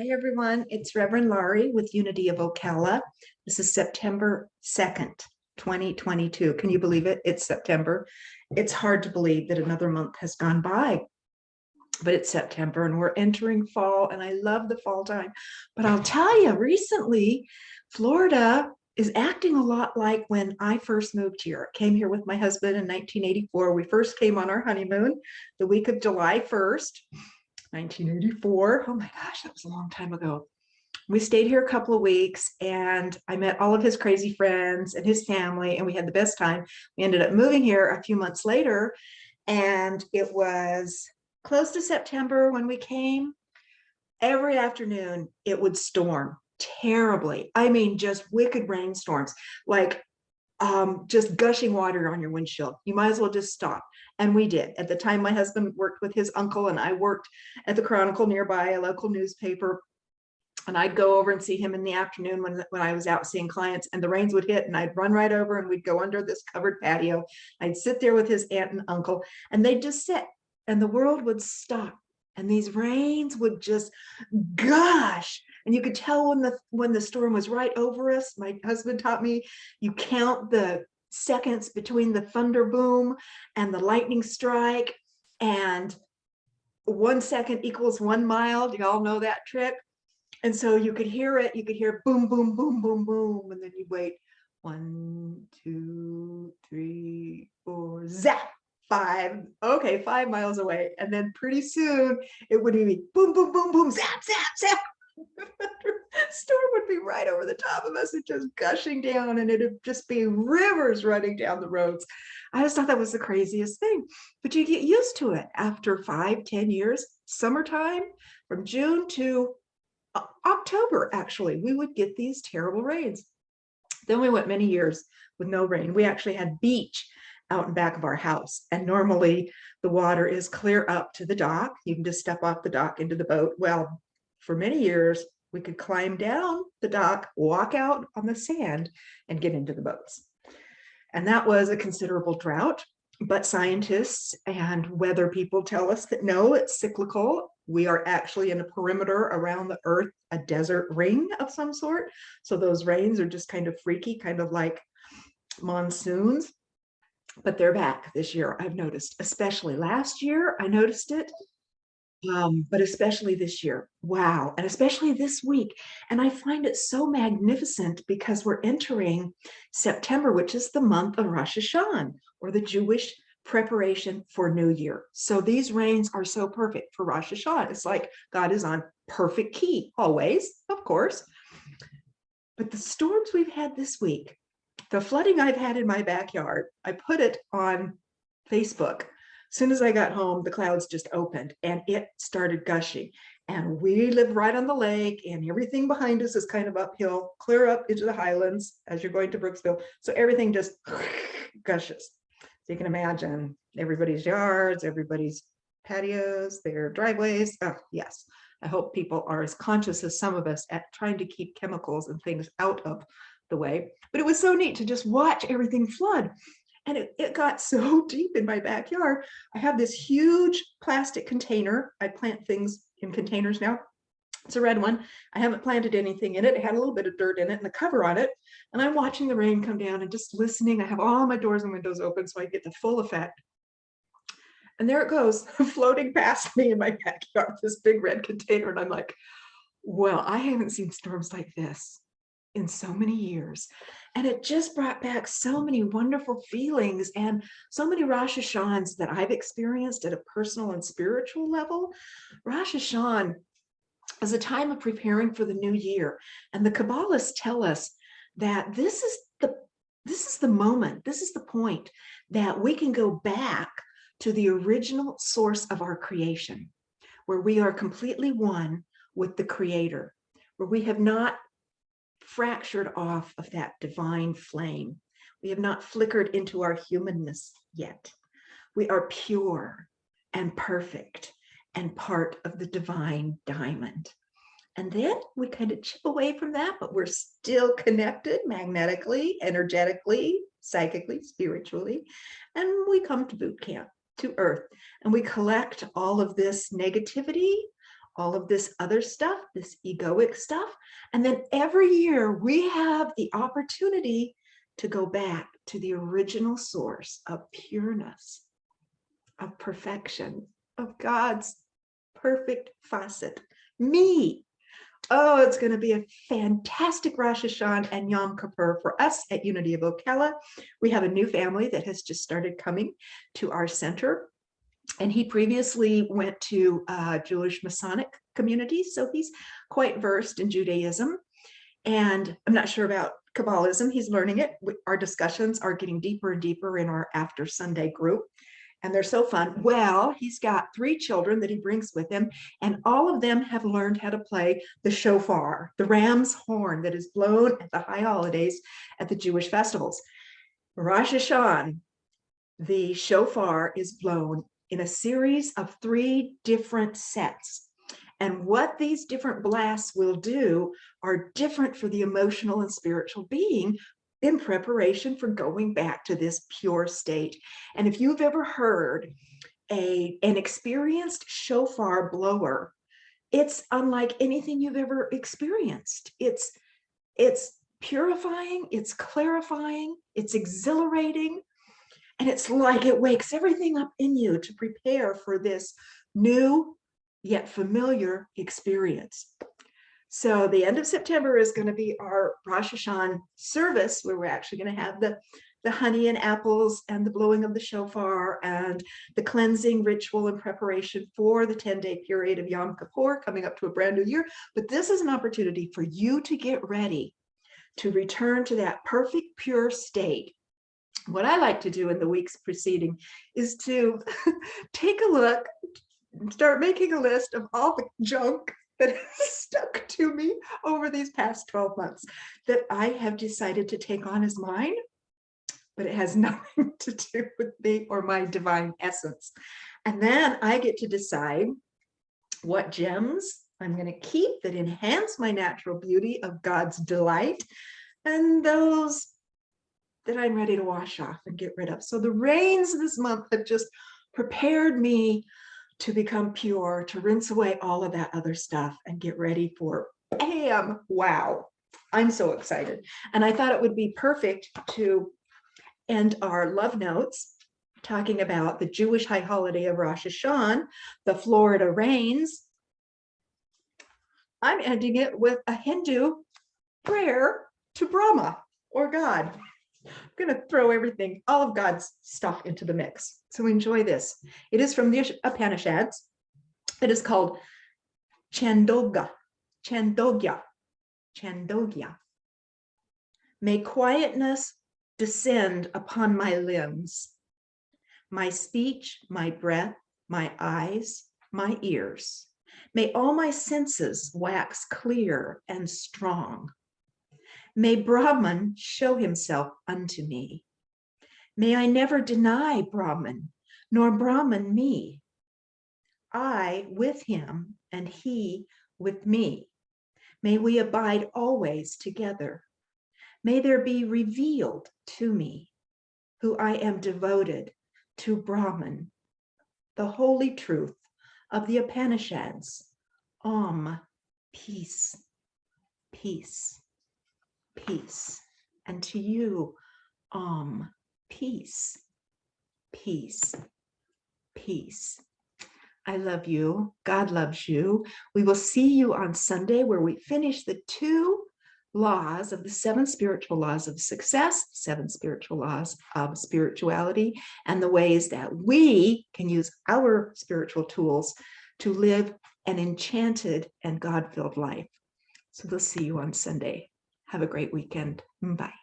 Hi, everyone. It's Reverend Laurie with Unity of Ocala. This is September 2nd, 2022. Can you believe it? It's September. It's hard to believe that another month has gone by, but it's September and we're entering fall, and I love the fall time. But I'll tell you, recently, Florida is acting a lot like when I first moved here. I came here with my husband in 1984. We first came on our honeymoon the week of July 1st. 1984. Oh my gosh, that was a long time ago. We stayed here a couple of weeks and I met all of his crazy friends and his family, and we had the best time. We ended up moving here a few months later, and it was close to September when we came. Every afternoon it would storm terribly. I mean, just wicked rainstorms, like just gushing water on your windshield. You might as well just stop. And we did. At the time, my husband worked with his uncle and I worked at the Chronicle nearby, a local newspaper. And I'd go over and see him in the afternoon when I was out seeing clients, and the rains would hit and I'd run right over and we'd go under this covered patio. I'd sit there with his aunt and uncle and they'd just sit and the world would stop. And these rains would just gush. And you could tell when the storm was right over us. My husband taught me, you count the seconds between the thunder boom and the lightning strike, and 1 second equals 1 mile. Do y'all know that trick? And so you could hear it, you could hear boom, boom, boom, boom, boom, and then you wait 1, 2, 3, 4, zap. 5, okay, 5 miles away, and then pretty soon it would be boom, boom, boom, boom, zap, zap, zap. Storm would be right over the top of us and just gushing down, and it'd just be rivers running down the roads. I just thought that was the craziest thing, but you get used to it after 5-10 years. Summertime, from June to October, actually, we would get these terrible rains. Then we went many years with no rain. We actually had beach out in back of our house, and normally the water is clear up to the dock. You can just step off the dock into the boat. Well, for many years we could climb down the dock, walk out on the sand, and get into the boats. And that was a considerable drought, but scientists and weather people tell us that no, it's cyclical. We are actually in a perimeter around the earth, a desert ring of some sort. So those rains are just kind of freaky, kind of like monsoons. But they're back this year, I've noticed. Especially last year, I noticed it, but especially this year. Wow. And especially this week. And I find it so magnificent because we're entering September, which is the month of Rashashana, or the Jewish preparation for New Year. So these rains are so perfect for Rosh Hashanah. It's like God is on perfect key, always, of course. But the storms we've had this week, the flooding I've had in my backyard, I put it on Facebook. As soon as I got home, the clouds just opened and it started gushing. And we live right on the lake, and everything behind us is kind of uphill, clear up into the highlands as you're going to Brooksville. So everything just gushes. So you can imagine everybody's yards, everybody's patios, their driveways. Oh, yes. I hope people are as conscious as some of us at trying to keep chemicals and things out of the way. But it was so neat to just watch everything flood. And it got so deep in my backyard. I have this huge plastic container. I plant things in containers now. It's a red one. I haven't planted anything in it. It had a little bit of dirt in it and the cover on it. And I'm watching the rain come down and just listening. I have all my doors and windows open so I get the full effect. And there it goes, floating past me in my backyard, this big red container. And I'm like, well, I haven't seen storms like this in so many years. And it just brought back so many wonderful feelings and so many Rosh Hashanahs that I've experienced at a personal and spiritual level. Rosh Hashanah is a time of preparing for the new year. And the Kabbalists tell us that this is the moment, this is the point that we can go back to the original source of our creation, where we are completely one with the Creator, where we have not fractured off of that divine flame. We have not flickered into our humanness yet. We are pure and perfect and part of the divine diamond. And then we kind of chip away from that, but we're still connected magnetically, energetically, psychically, spiritually. And we come to boot camp, to earth, and we collect all of this negativity, all of this other stuff, this egoic stuff. And then every year we have the opportunity to go back to the original source of pureness, of perfection, of God's perfect facet, me. Oh, it's going to be a fantastic Rosh Hashanah and Yom Kippur for us at Unity of Ocala. We have a new family that has just started coming to our center. And he previously went to Jewish Masonic community, so he's quite versed in Judaism. And I'm not sure about Kabbalism. He's learning it. Our discussions are getting deeper and deeper in our after Sunday group. And they're so fun. Well, he's got 3 children that he brings with him, and all of them have learned how to play the shofar, the ram's horn that is blown at the high holidays at the Jewish festivals. Rosh Hashanah, the shofar is blown in a series of 3 different sets. And what these different blasts will do are different for the emotional and spiritual being in preparation for going back to this pure state. And if you've ever heard an experienced shofar blower, it's unlike anything you've ever experienced. It's purifying, it's clarifying, it's exhilarating, and it's like it wakes everything up in you to prepare for this new yet familiar experience. So the end of September is going to be our Rosh Hashanah service, where we're actually going to have the honey and apples and the blowing of the shofar and the cleansing ritual and preparation for the 10-day period of Yom Kippur coming up to a brand new year. But this is an opportunity for you to get ready to return to that perfect pure state. What I like to do in the weeks preceding is to take a look, start making a list of all the junk that has stuck to me over these past 12 months that I have decided to take on as mine, but it has nothing to do with me or my divine essence. And then I get to decide what gems I'm going to keep that enhance my natural beauty of God's delight, and those that I'm ready to wash off and get rid of. So the rains this month have just prepared me to become pure, to rinse away all of that other stuff and get ready for bam. Wow, I'm so excited. And I thought it would be perfect to end our love notes talking about the Jewish high holiday of Rosh Hashanah, the Florida rains. I'm ending it with a Hindu prayer to Brahma, or God. I'm going to throw everything, all of God's stuff into the mix. So enjoy this. It is from the Upanishads. It is called Chandogya. Chandogya. Chandogya. May quietness descend upon my limbs, my speech, my breath, my eyes, my ears. May all my senses wax clear and strong. May Brahman show himself unto me. May I never deny Brahman, nor Brahman me. I with him, and he with me. May we abide always together. May there be revealed to me, who I am devoted to Brahman, the holy truth of the Upanishads. Om, peace, peace, peace. And to you, Om, peace, peace, peace. I love you. God loves you. We will see you on Sunday, where we finish the 2 laws of the 7 spiritual laws of success, 7 spiritual laws of spirituality, and the ways that we can use our spiritual tools to live an enchanted and God-filled life. So we'll see you on Sunday. Have a great weekend. Bye.